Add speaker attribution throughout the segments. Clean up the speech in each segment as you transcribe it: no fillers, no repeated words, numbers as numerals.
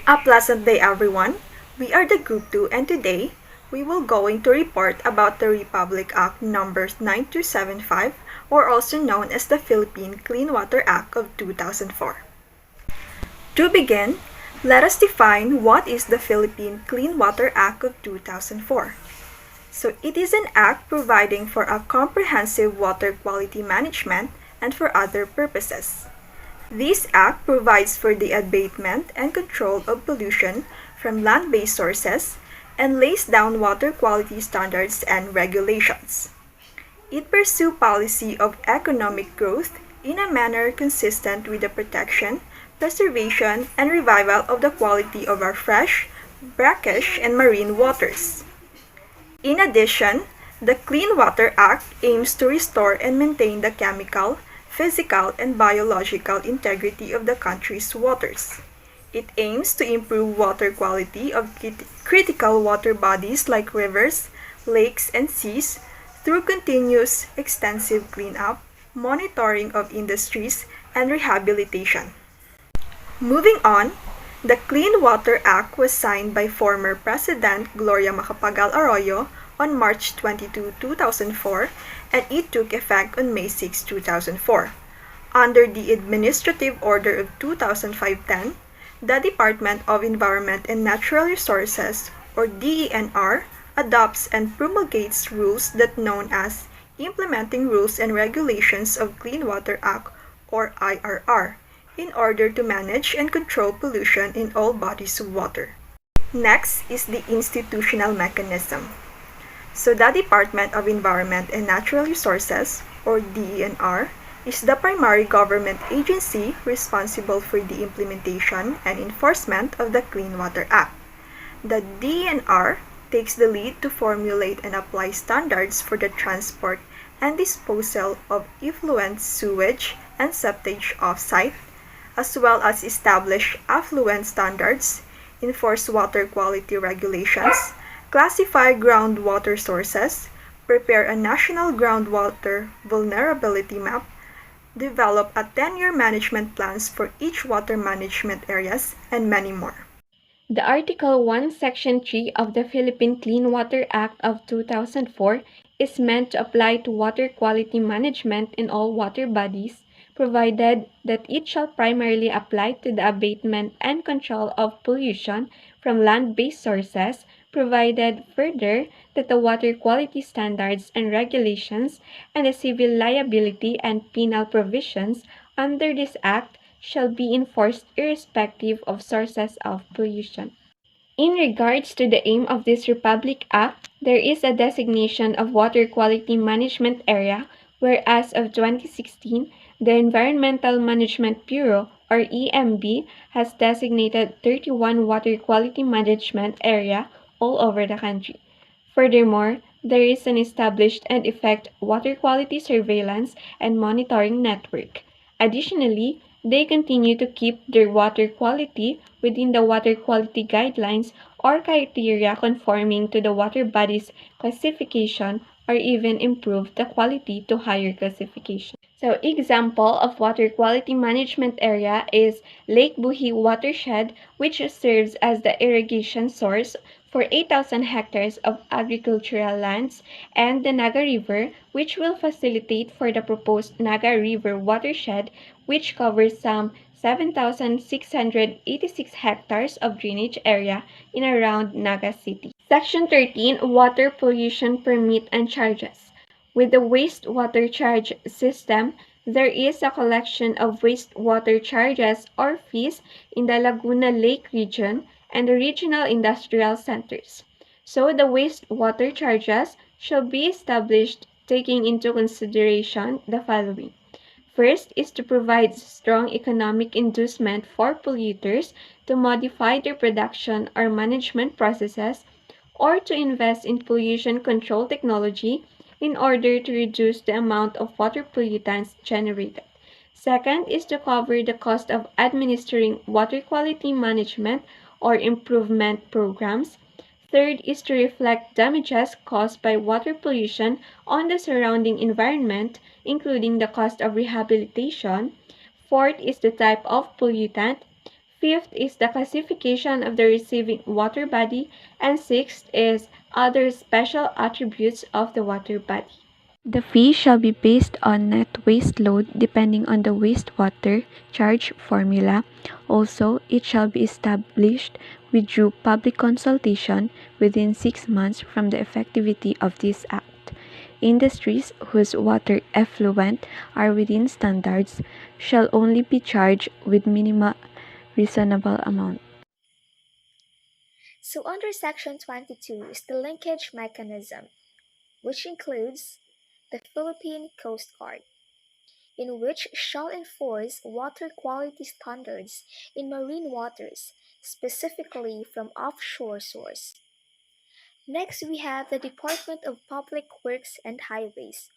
Speaker 1: A pleasant day, everyone. We are the Group 2 and today we will going to report about the Republic Act numbers 9275 or also known as the Philippine Clean Water Act of 2004. To begin, let us define what is the Philippine Clean Water Act of 2004. So it is an act providing for a comprehensive water quality management and for other purposes. This act provides for the abatement and control of pollution from land-based sources and lays down water quality standards and regulations. It pursues policy of economic growth in a manner consistent with the protection, preservation, and revival of the quality of our fresh, brackish, and marine waters. In addition, the Clean Water Act aims to restore and maintain the chemical, physical, and biological integrity of the country's waters. It aims to improve water quality of critical water bodies like rivers, lakes, and seas through continuous, extensive cleanup, monitoring of industries, and rehabilitation. Moving on, the Clean Water Act was signed by former President Gloria Macapagal Arroyo on March 22, 2004, and it took effect on May 6, 2004. Under the Administrative Order of 2005-10, the Department of Environment and Natural Resources, or DENR, adopts and promulgates rules that known as Implementing Rules and Regulations of Clean Water Act, or IRR, in order to manage and control pollution in all bodies of water. Next is the institutional mechanism. So the Department of Environment and Natural Resources, or DENR, is the primary government agency responsible for the implementation and enforcement of the Clean Water Act. The DENR takes the lead to formulate and apply standards for the transport and disposal of effluent sewage and septage off-site, as well as establish affluent standards, enforce water quality regulations, classify groundwater sources, prepare a national groundwater vulnerability map, develop a 10-year management plans for each water management areas, and many more.
Speaker 2: The Article 1, Section 3 of the Philippine Clean Water Act of 2004 is meant to apply to water quality management in all water bodies, provided that it shall primarily apply to the abatement and control of pollution from land-based sources, provided further that the water quality standards and regulations and the civil liability and penal provisions under this Act shall be enforced irrespective of sources of pollution. In regards to the aim of this Republic Act, there is a designation of Water Quality Management Area, where as of 2016, the Environmental Management Bureau, or EMB, has designated 31 Water Quality Management Area all over the country. Furthermore, there is an established and effective water quality surveillance and monitoring network. Additionally, they continue to keep their water quality within the water quality guidelines or criteria conforming to the water body's classification or even improve the quality to higher classification. So, example of water quality management area is Lake Buhi watershed, which serves as the irrigation source for 8,000 hectares of agricultural lands, and the Naga River, which will facilitate for the proposed Naga River watershed, which covers some 7,686 hectares of drainage area in around Naga City. Section 13, Water Pollution Permit and Charges. With the wastewater charge system, there is a collection of wastewater charges or fees in the Laguna Lake region and the regional industrial centers. So the wastewater charges shall be established taking into consideration the following. First is to provide strong economic inducement for polluters to modify their production or management processes or to invest in pollution control technology in order to reduce the amount of water pollutants generated. Second is to cover the cost of administering water quality management or improvement programs. Third is to reflect damages caused by water pollution on the surrounding environment, including the cost of rehabilitation. Fourth is the type of pollutant. Fifth is the classification of the receiving water body, and sixth is other special attributes of the water body. The fee shall be based on net waste load depending on the wastewater charge formula. Also, it shall be established with due public consultation within 6 months from the effectivity of this Act. Industries whose water effluent are within standards shall only be charged with minimal reasonable amount.
Speaker 3: So under Section 22 is the Linkage Mechanism, which includes the Philippine Coast Guard, in which shall enforce water quality standards in marine waters, specifically from offshore source. Next, we have the Department of Public Works and Highways,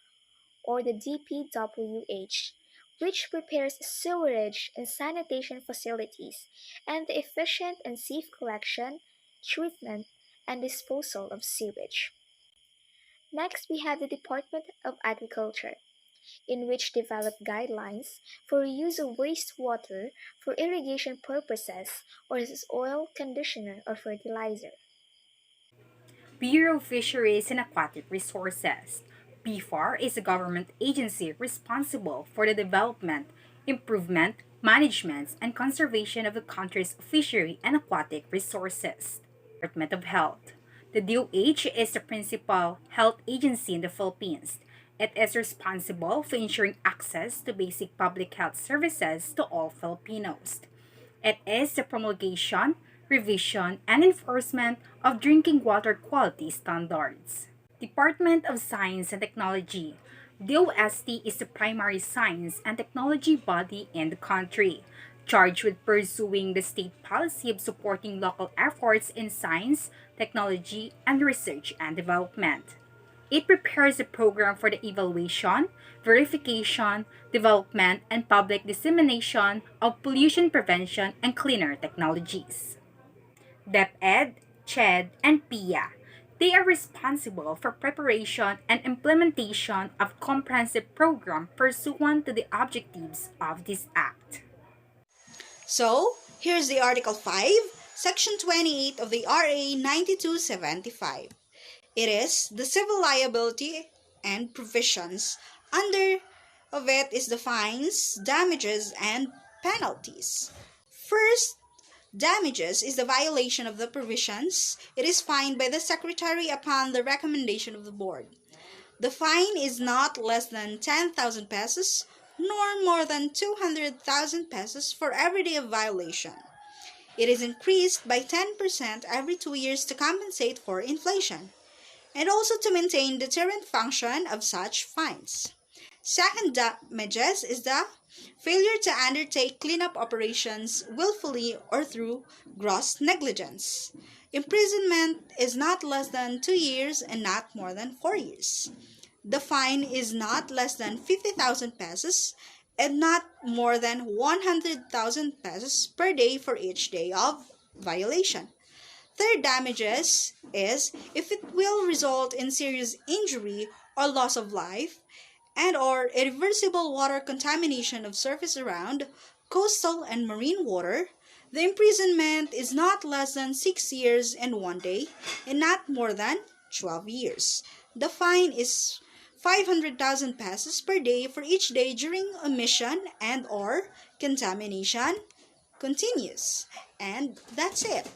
Speaker 3: or the DPWH, which prepares sewerage and sanitation facilities and the efficient and safe collection, treatment, and disposal of sewage. Next, we have the Department of Agriculture, in which develop guidelines for use of wastewater for irrigation purposes or as oil conditioner or fertilizer.
Speaker 4: Bureau of Fisheries and Aquatic Resources. BFAR is a government agency responsible for the development, improvement, management, and conservation of the country's fishery and aquatic resources. Department of Health. The DOH is the principal health agency in the Philippines. It is responsible for ensuring access to basic public health services to all Filipinos. It is the promulgation, revision, and enforcement of drinking water quality standards. Department of Science and Technology. DOST is the primary science and technology body in the country, charged with pursuing the state policy of supporting local efforts in science, technology, and research and development. It prepares a program for the evaluation, verification, development, and public dissemination of pollution prevention and cleaner technologies. DepEd, CHED, and PIA. They are responsible for preparation and implementation of comprehensive program pursuant to the objectives of this act.
Speaker 5: So, here's the Article 5, Section 28 of the RA 9275. It is the civil liability and provisions under of it is the fines, damages, and penalties. First, damages is the violation of the provisions. It is fined by the Secretary upon the recommendation of the Board. The fine is not less than 10,000 pesos nor more than 200,000 pesos for every day of violation. It is increased by 10% every 2 years to compensate for inflation, and also to maintain deterrent function of such fines. Second, damages is the failure to undertake cleanup operations willfully or through gross negligence. Imprisonment is not less than 2 years and not more than 4 years. The fine is not less than 50,000 pesos and not more than 100,000 pesos per day for each day of violation. Third, damages is if it will result in serious injury or loss of life and or irreversible water contamination of surface around coastal and marine water. The imprisonment is not less than 6 years and 1 day and not more than 12 years. The fine is 500,000 pesos per day for each day during omission and or contamination continues. And that's it.